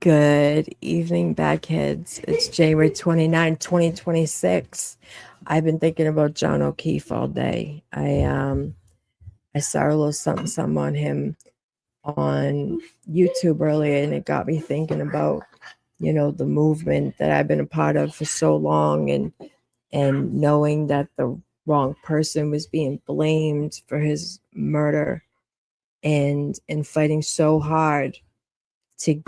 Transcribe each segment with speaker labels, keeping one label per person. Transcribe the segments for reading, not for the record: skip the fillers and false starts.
Speaker 1: Good evening, Bagheads. It's January 29, 2026. I've been thinking about John O'Keefe all day. I saw a little something on him on YouTube earlier, and it got me thinking about, the movement that I've been a part of for so long, and knowing that the wrong person was being blamed for his murder, and fighting so hard to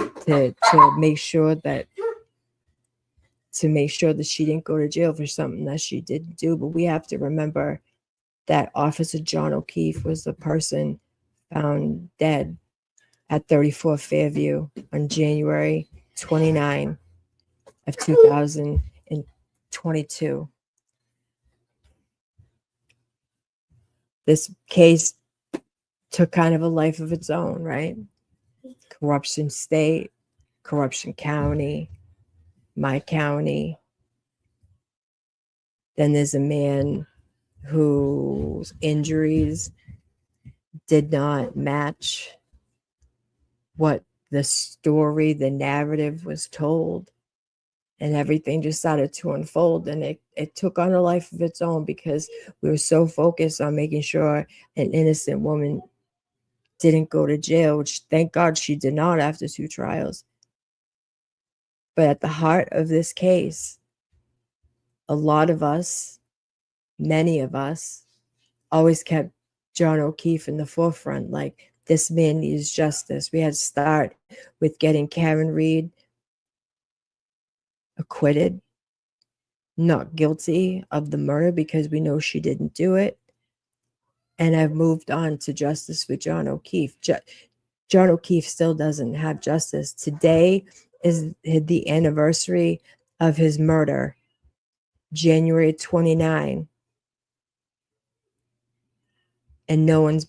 Speaker 1: make sure that she didn't go to jail for something that she didn't do. But we have to remember that Officer John O'Keefe was the person found dead at 34 Fairview on January 29 of 2022. This case took kind of a life of its own, right? Corruption state, corruption county, my county. Then there's a man whose injuries did not match what the story, the narrative was told, and everything just started to unfold, and it took on a life of its own because we were so focused on making sure an innocent woman didn't go to jail, which thank God she did not after 2 trials. But at the heart of this case, a lot of us, many of us, always kept John O'Keefe in the forefront. Like, this man needs justice. We had to start with getting Karen Read acquitted, not guilty of the murder because we know she didn't do it. And I've moved on to justice for John O'Keefe. John O'Keefe still doesn't have justice. Today is the anniversary of his murder, January 29. And no one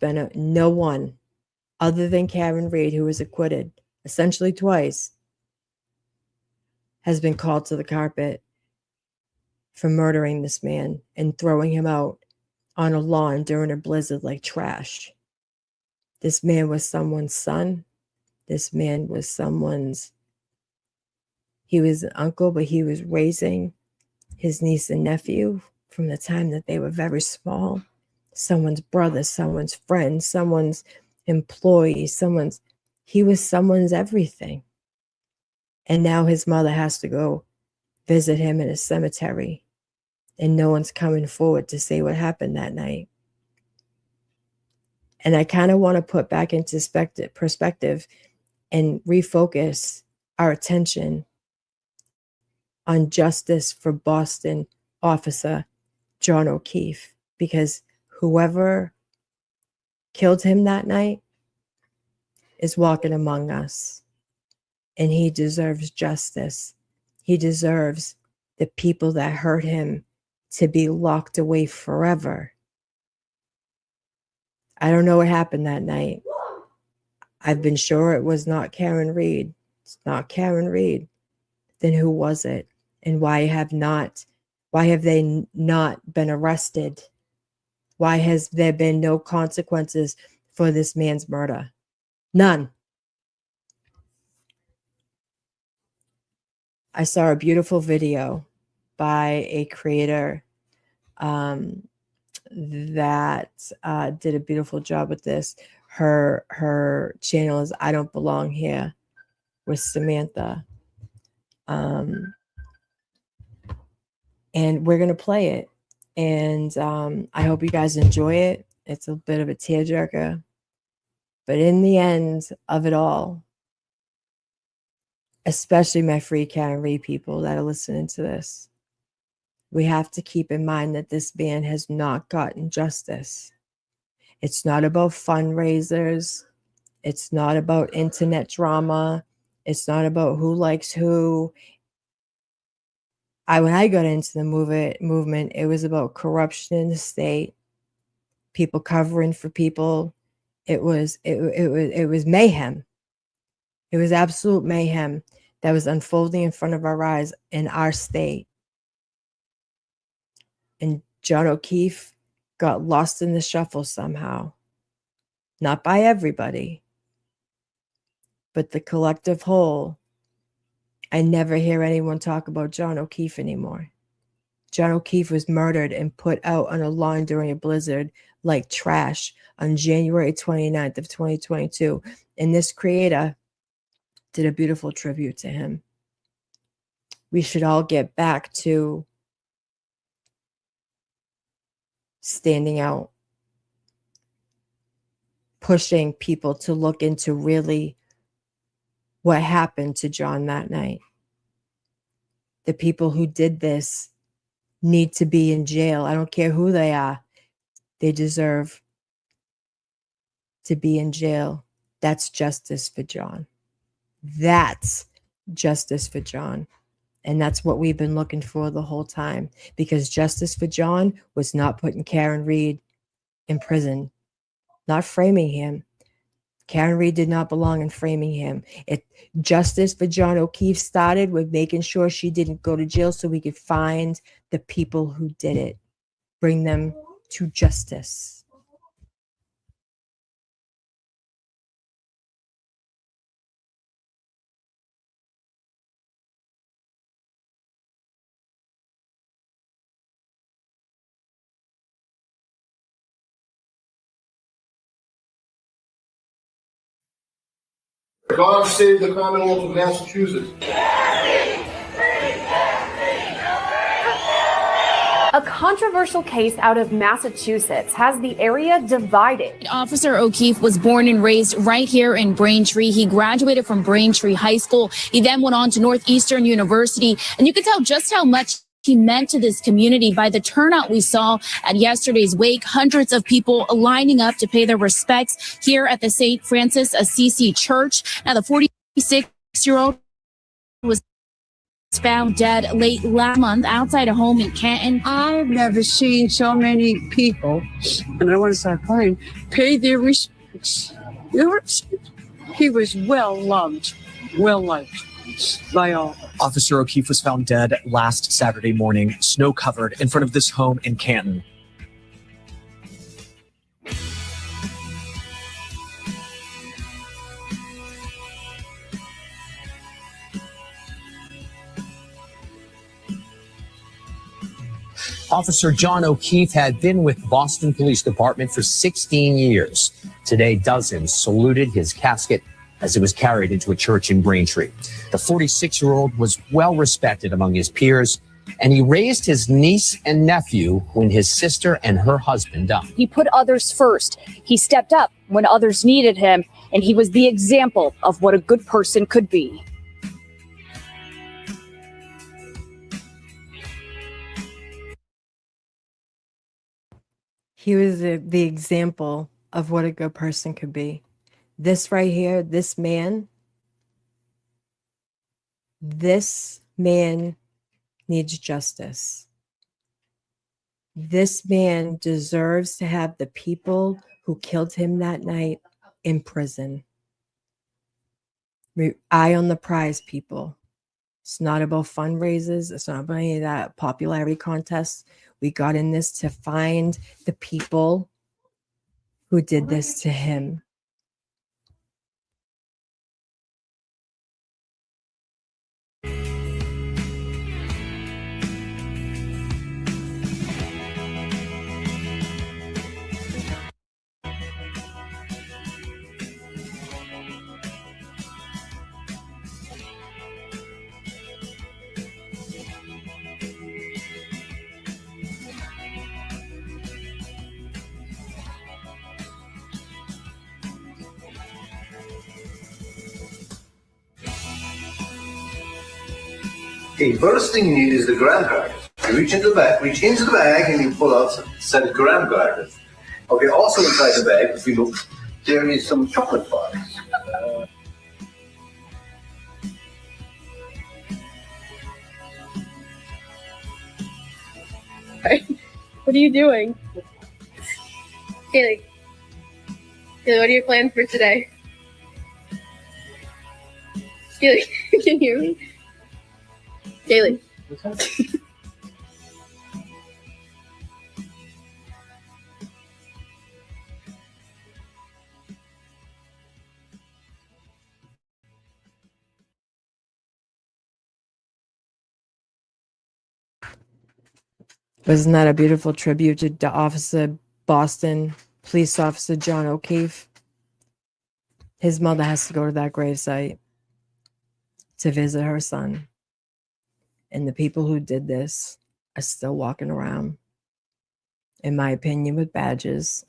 Speaker 1: other than Karen Read, who was acquitted essentially twice, has been called to the carpet for murdering this man and throwing him out on a lawn during a blizzard like trash. This man was someone's son. This man was he was an uncle, but he was raising his niece and nephew from the time that they were very small. Someone's brother, someone's friend, someone's employee, he was someone's everything. And now his mother has to go visit him in a cemetery, and no one's coming forward to say what happened that night. And I kind of want to put back into perspective and refocus our attention on justice for Boston officer John O'Keefe, because whoever killed him that night is walking among us, and he deserves justice. He deserves the people that hurt him to be locked away forever. I don't know what happened that night. I've been sure it was not Karen Read. It's not Karen Read. Then who was it? And why have they not been arrested? Why has there been no consequences for this man's murder? None. I saw a beautiful video by a creator that did a beautiful job with this. Her channel is I Don't Belong Here with Samantha. And we're going to play it. And I hope you guys enjoy it. It's a bit of a tearjerker. But in the end of it all, especially my free Karen Read people that are listening to this, we have to keep in mind that this man has not gotten justice. It's not about fundraisers. It's not about internet drama. It's not about who likes who. When I got into the movement, it was about corruption in the state, people covering for people. It was mayhem. It was absolute mayhem that was unfolding in front of our eyes in our state. And John O'Keefe got lost in the shuffle somehow. Not by everybody, but the collective whole I never hear anyone talk about John O'Keefe anymore. John O'Keefe was murdered and put out on a lawn during a blizzard like trash on January 29th of 2022. And this creator did a beautiful tribute to him. We should all get back to standing out, pushing people to look into really what happened to John that night. The people who did this need to be in jail. I don't care who they are. They deserve to be in jail. That's justice for John. That's justice for John. And that's what we've been looking for the whole time, because justice for John was not putting Karen Read in prison, not framing him. Karen Read did not belong in framing him. Justice for John O'Keefe started with making sure she didn't go to jail so we could find the people who did it, bring them to justice.
Speaker 2: God save the Commonwealth of Massachusetts.
Speaker 3: A controversial case out of Massachusetts has the area divided.
Speaker 4: Officer O'Keefe was born and raised right here in Braintree. He graduated from Braintree High School. He then went on to Northeastern University, and you could tell just how much he meant to this community by the turnout we saw at yesterday's wake. Hundreds of people lining up to pay their respects here at the St. Francis Assisi Church. Now, the 46-year-old was found dead late last month outside a home in Canton.
Speaker 5: I've never seen so many people, and I want to start crying, pay their respects. He was well loved by all.
Speaker 6: Officer O'Keefe was found dead last Saturday morning, snow covered in front of this home in Canton. Officer John O'Keefe had been with Boston Police Department for 16 years. Today, dozens saluted his casket as it was carried into a church in Braintree. The 46-year-old was well respected among his peers, and he raised his niece and nephew when his sister and her husband died.
Speaker 3: He put others first. He stepped up when others needed him, and he was the example of what a good person could be.
Speaker 1: He was the example of what a good person could be. This right here, this man needs justice. This man deserves to have the people who killed him that night in prison. Eye on the prize, people. It's not about fundraisers. It's not about any of that popularity contests. We got in this to find the people who did this to him.
Speaker 2: Okay, first thing you need is the graham crackers. You reach into the bag, and you pull out some set of graham crackers. Okay, also inside the bag, if you look, there is some chocolate bars.
Speaker 7: What are you doing? Kaylee, what are your plans for today? Kaylee, can you hear me? Kaylee.
Speaker 1: Wasn't that a beautiful tribute to Boston police officer John O'Keefe? His mother has to go to that gravesite to visit her son. And the people who did this are still walking around, in my opinion, with badges.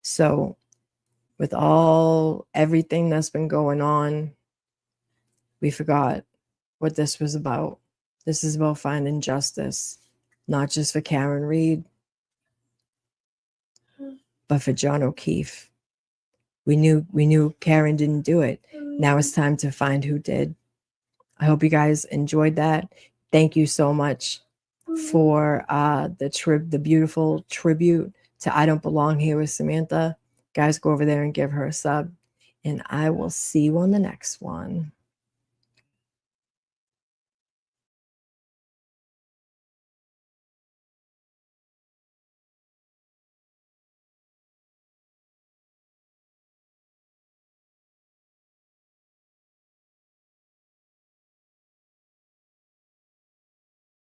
Speaker 1: So with everything that's been going on, we forgot what this was about. This is about finding justice, not just for Karen Read, but for John O'Keefe. We knew Karen didn't do it. Now it's time to find who did. I hope you guys enjoyed that. Thank you so much for the beautiful tribute to I Don't Belong Here with Samantha. Guys, go over there and give her a sub. And I will see you on the next one.